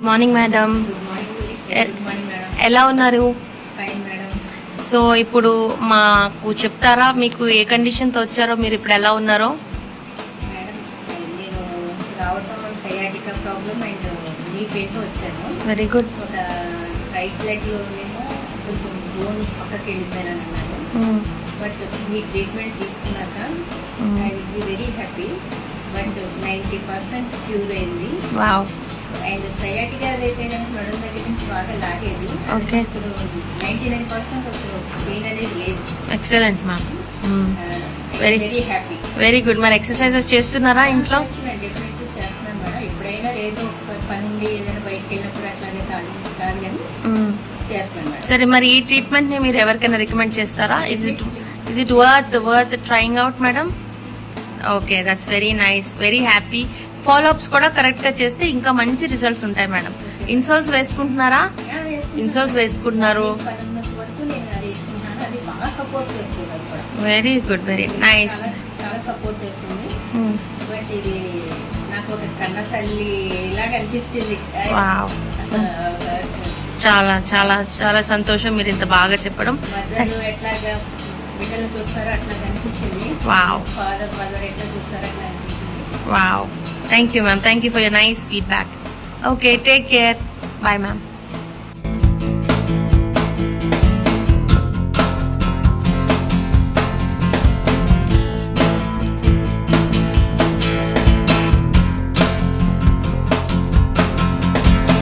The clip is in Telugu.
Morning madam. Good morning madam. ఎలా ఉన్నారు? Fine madam. సో ఇప్పుడు మాకు చెప్తారా మీకు ఏ కండిషన్తో వచ్చారో, మీరు ఇప్పుడు ఎలా ఉన్నారో? మేడం నేను రావటం సయాటికా ప్రాబ్లం అండ్ నీ పెయిన్తో వచ్చాను. Very good. ఒక రైట్ లెగ్లోనేమో కొంచెం బోన్ పక్కకి వెళ్ళిపోయాను అన్నాను. బట్ మీ ట్రీట్మెంట్ తీసుకున్నాక I will be very happy. But 90% cure అయింది. వావ్. అండ్ సయాటికా అయితే నడుం దగ్గర నుంచి బాగా లాగేది. ఓకే. ఇప్పుడు 99% అసలు పెయిన్ అనేది లేదు. Excellent ma'am. Very happy. Very good. మరి ఎక్సర్సైజెస్ చేస్తున్నారా ఇంట్లో? డెఫినెట్లీ చేస్తున్నాం మేడం. ఎప్పుడైనా లేదు ఒకసారి పని ఉండి ఏదైనా బయటకు వెళ్ళినప్పుడు అట్లాగే కాదు కానీ చేస్తున్నాం మేడం. సరే, మరి ఈ ట్రీట్మెంట్ ని మీరు ఎవరికైనా రికమెండ్ చేస్తారా? Is it worth trying out madam? Okay, that's very nice. Very happy. Follow ups కూడా కరెక్ట్ గా చేస్తే ఇంకా మంచి రిజల్ట్స్ ఉంటాయి మేడం. ఇన్సోల్స్ వేసుకుంటున్నారా? ఇన్సోల్స్ వేసుకుంటున్నారు. Very good, very nice. చాలా సపోర్ట్ చేస్తుంది. బట్ ఇది నాకు ఒక కన్న తల్లి లాగా అనిపిస్తుంది. చాలా చాలా చాలా సంతోషం మీరు ఇంత బాగా చెప్పడం. ఎట్లాగా బిడ్డలు చూస్తారో అట్లా అనిపించింది. ఫాదర్ మదర్ ఎట్లా చూస్తారో అట్లా అనిపించింది. Wow. Thank you, ma'am. Thank you for your nice feedback. Okay, take care. Bye, ma'am.